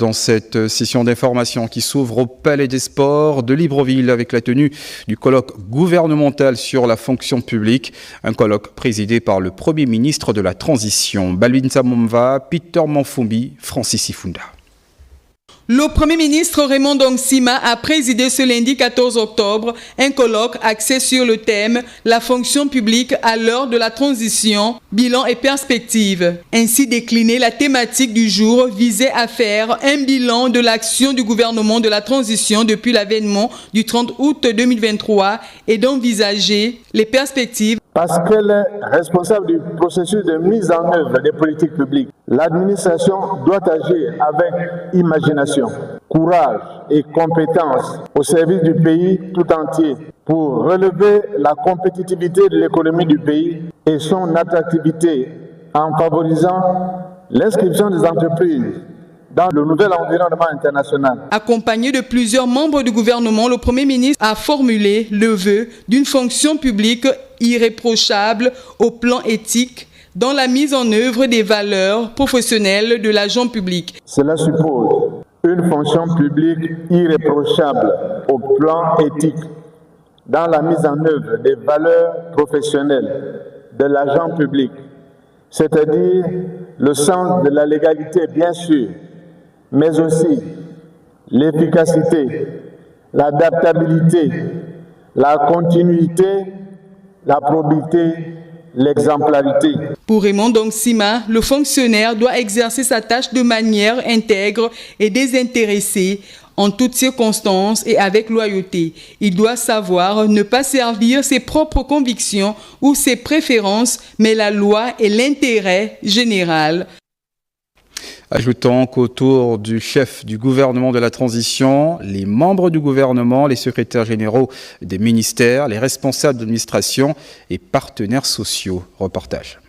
dans cette session d'information qui s'ouvre au Palais des Sports de Libreville avec la tenue du colloque gouvernemental sur la fonction publique. Un colloque présidé par le Premier ministre de la Transition, Balwin Samomva, Peter Manfumbi, Francis Ifunda. Le Premier ministre Raymond Dongsima a présidé ce lundi 14 octobre un colloque axé sur le thème « La fonction publique à l'heure de la transition, bilan et perspectives ». Ainsi décliné, la thématique du jour visait à faire un bilan de l'action du gouvernement de la transition depuis l'avènement du 30 août 2023 et d'envisager les perspectives. Parce qu'elle est responsable du processus de mise en œuvre des politiques publiques, l'administration doit agir avec imagination, courage et compétence au service du pays tout entier pour relever la compétitivité de l'économie du pays et son attractivité en favorisant l'inscription des entreprises dans le nouvel environnement international. Accompagné de plusieurs membres du gouvernement, le Premier ministre a formulé le vœu d'une fonction publique irréprochable au plan éthique dans la mise en œuvre des valeurs professionnelles de l'agent public. Cela suppose une fonction publique irréprochable au plan éthique dans la mise en œuvre des valeurs professionnelles de l'agent public, c'est-à-dire le sens de la légalité, bien sûr, mais aussi l'efficacité, l'adaptabilité, la continuité, la probité, l'exemplarité. Pour Raymond Dongsima, le fonctionnaire doit exercer sa tâche de manière intègre et désintéressée, en toutes circonstances et avec loyauté. Il doit savoir ne pas servir ses propres convictions ou ses préférences, mais la loi et l'intérêt général. Ajoutons qu'autour du chef du gouvernement de la transition, les membres du gouvernement, les secrétaires généraux des ministères, les responsables d'administration et partenaires sociaux. Reportage.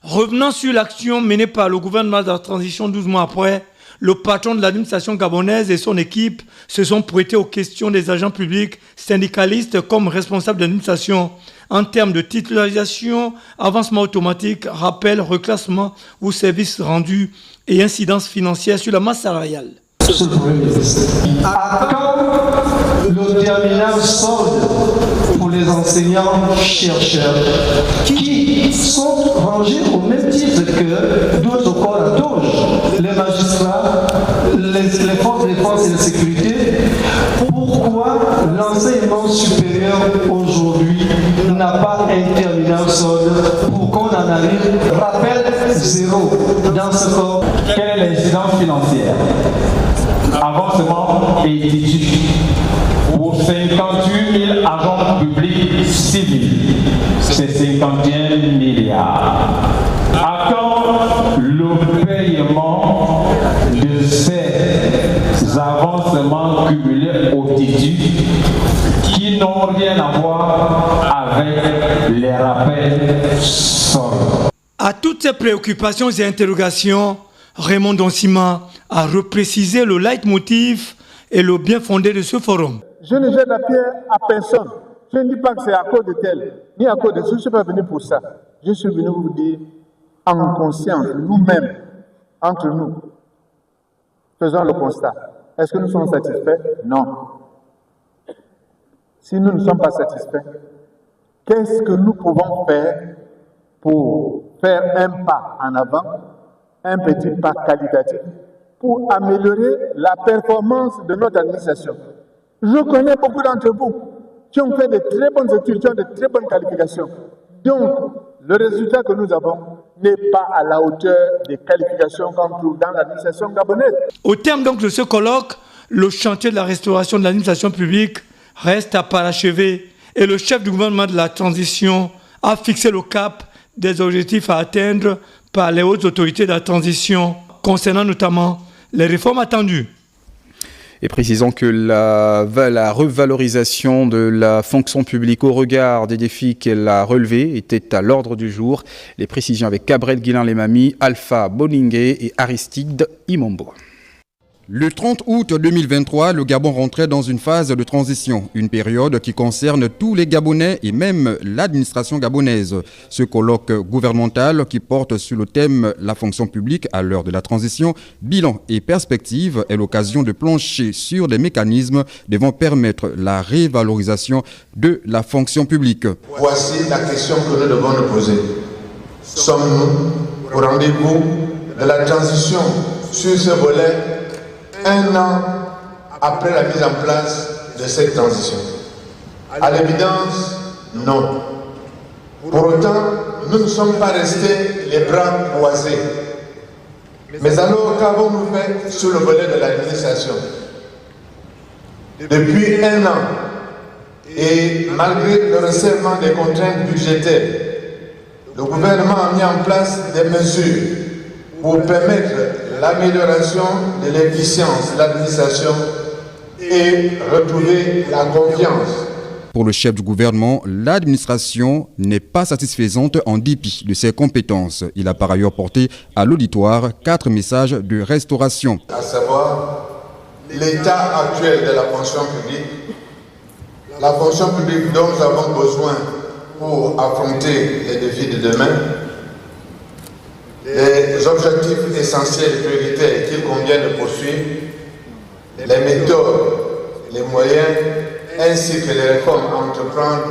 Revenant sur l'action menée par le gouvernement de la transition 12 mois après, le patron de l'administration gabonaise et son équipe se sont prêtés aux questions des agents publics syndicalistes comme responsables d'administration en termes de titularisation, avancement automatique, rappel, reclassement ou services rendus et incidences financières sur la masse salariale. Monsieur le Premier ministre, à quand le terminal solde pour les enseignants-chercheurs qui sont rangés au même titre que d'autres corps à touche, les magistrats, les forces de défense et de sécurité? Pourquoi l'enseignement supérieur aujourd'hui n'a pas un terminal solde pour qu'on en arrive, rappel zéro dans ce corps? Quelle est l'incidence financière? Avancement et études pour 58 000 agents publics civils, c'est 51 milliards. À quand le paiement de ces avancements cumulés au titre qui n'ont rien à voir avec les rappels soldes? À toutes ces préoccupations et interrogations, Raymond Dongsima a reprécisé le leitmotiv et le bien fondé de ce forum. Je ne jette la pierre à personne. Je ne dis pas que c'est à cause de tel, ni à cause de ce. Je ne suis pas venu pour ça. Je suis venu vous dire, en conscience, nous-mêmes, entre nous, faisons le constat. Est-ce que nous sommes satisfaits? Non. Si nous ne sommes pas satisfaits, qu'est-ce que nous pouvons faire pour faire un pas en avant, un petit pas qualitatif, pour améliorer la performance de notre administration? Je connais beaucoup d'entre vous qui ont fait de très bonnes études, qui ont de très bonnes qualifications. Donc, le résultat que nous avons n'est pas à la hauteur des qualifications qu'on trouve dans l'administration gabonaise. Au terme donc de ce colloque, le chantier de la restauration de l'administration publique reste à parachever et le chef du gouvernement de la transition a fixé le cap des objectifs à atteindre par les hautes autorités de la transition, concernant notamment les réformes attendues. Et précisons que la revalorisation de la fonction publique au regard des défis qu'elle a relevés était à l'ordre du jour. Les précisions avec Cabrel Guilain-Lemami, Alpha Boningue et Aristide Imombo. Le 30 août 2023, le Gabon rentrait dans une phase de transition, une période qui concerne tous les Gabonais et même l'administration gabonaise. Ce colloque gouvernemental qui porte sur le thème « La fonction publique à l'heure de la transition, bilan et perspective » est l'occasion de plancher sur des mécanismes devant permettre la révalorisation de la fonction publique. Voici la question que nous devons nous poser. Sommes-nous au rendez-vous de la transition sur ce volet 1 an après la mise en place de cette transition? À l'évidence, non. Pour autant, nous ne sommes pas restés les bras croisés. Mais alors, qu'avons-nous fait sur le volet de l'administration? Depuis 1 an, et malgré le resserrement des contraintes budgétaires, le gouvernement a mis en place des mesures pour permettre l'amélioration de l'efficience de l'administration et retrouver la confiance. Pour le chef du gouvernement, l'administration n'est pas satisfaisante en dépit de ses compétences. Il a par ailleurs porté à l'auditoire 4 messages de restauration. À savoir, l'état actuel de la fonction publique, la fonction publique dont nous avons besoin pour affronter les défis de demain, les objectifs essentiels et prioritaires qu'il convient de poursuivre, les méthodes, les moyens, ainsi que les réformes à entreprendre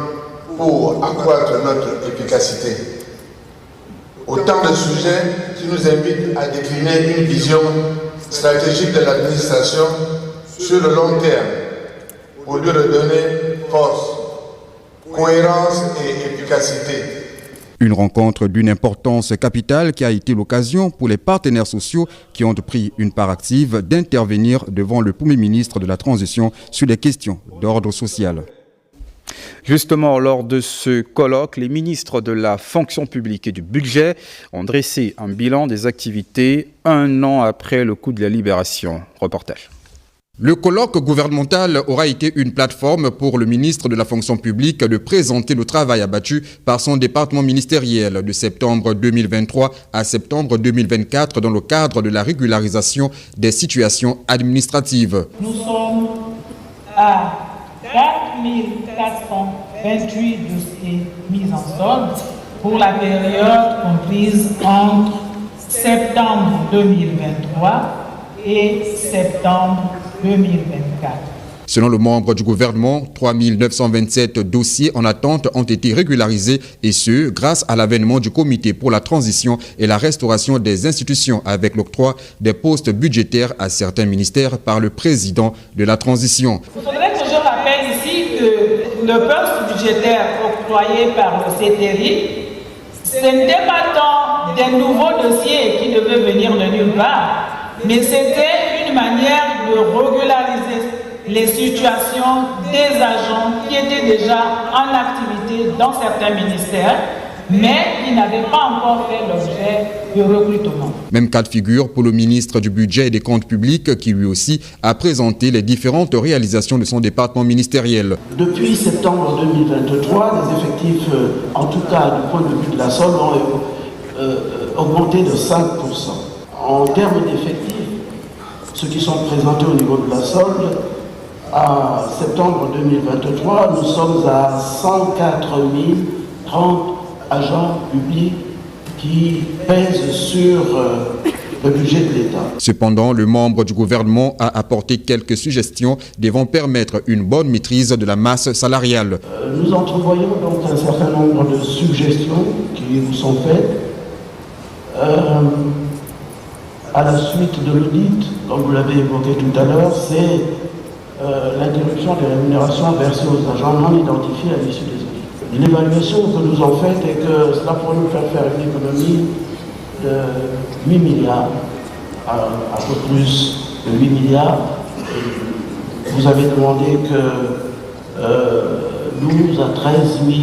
pour accroître notre efficacité. Autant de sujets qui nous invitent à décliner une vision stratégique de l'administration sur le long terme pour lui redonner force, cohérence et efficacité. Une rencontre d'une importance capitale qui a été l'occasion pour les partenaires sociaux qui ont pris une part active d'intervenir devant le Premier ministre de la Transition sur des questions d'ordre social. Justement, lors de ce colloque, les ministres de la fonction publique et du budget ont dressé un bilan des activités 1 an après le coup de la libération. Reportage. Le colloque gouvernemental aura été une plateforme pour le ministre de la fonction publique de présenter le travail abattu par son département ministériel de septembre 2023 à septembre 2024 dans le cadre de la régularisation des situations administratives. Nous sommes à 4428 dossiers mis en solde pour la période comprise entre septembre 2023 et septembre 2024. Selon le membre du gouvernement, 3927 dossiers en attente ont été régularisés et ce, grâce à l'avènement du comité pour la transition et la restauration des institutions avec l'octroi des postes budgétaires à certains ministères par le président de la transition. Il faudrait que je rappelle ici que le poste budgétaire octroyé par le CTRI, ce n'était pas tant des nouveaux dossiers qui devaient venir de nulle part, mais c'était une manière de régulariser les situations des agents qui étaient déjà en activité dans certains ministères, mais qui n'avaient pas encore fait l'objet de recrutement. Même cas de figure pour le ministre du Budget et des Comptes publics qui lui aussi a présenté les différentes réalisations de son département ministériel. Depuis septembre 2023, les effectifs, en tout cas du point de vue de la solde, ont augmenté de 5%. En termes d'effectifs, ceux qui sont présentés au niveau de la solde, à septembre 2023, nous sommes à 104 030 agents publics qui pèsent sur le budget de l'État. Cependant, le membre du gouvernement a apporté quelques suggestions devant permettre une bonne maîtrise de la masse salariale. Nous entrevoyons donc un certain nombre de suggestions qui vous sont faites. À la suite de l'audit, comme vous l'avez évoqué tout à l'heure, c'est l'interruption des rémunérations versées aux agents non identifiés à l'issue des audits. L'évaluation que nous avons faite est que cela pourrait nous faire une économie de 8 milliards, un peu plus de 8 milliards. Vous avez demandé que 12 à 13 000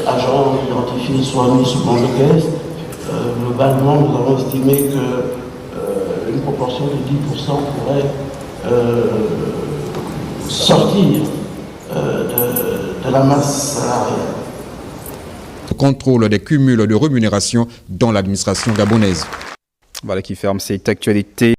agents identifiés soient mis sous compte de caisse. Globalement, nous avons estimé qu'une proportion de 10% pourrait sortir de la masse salariale. Contrôle des cumuls de rémunération dans l'administration gabonaise. Voilà qui ferme cette actualité.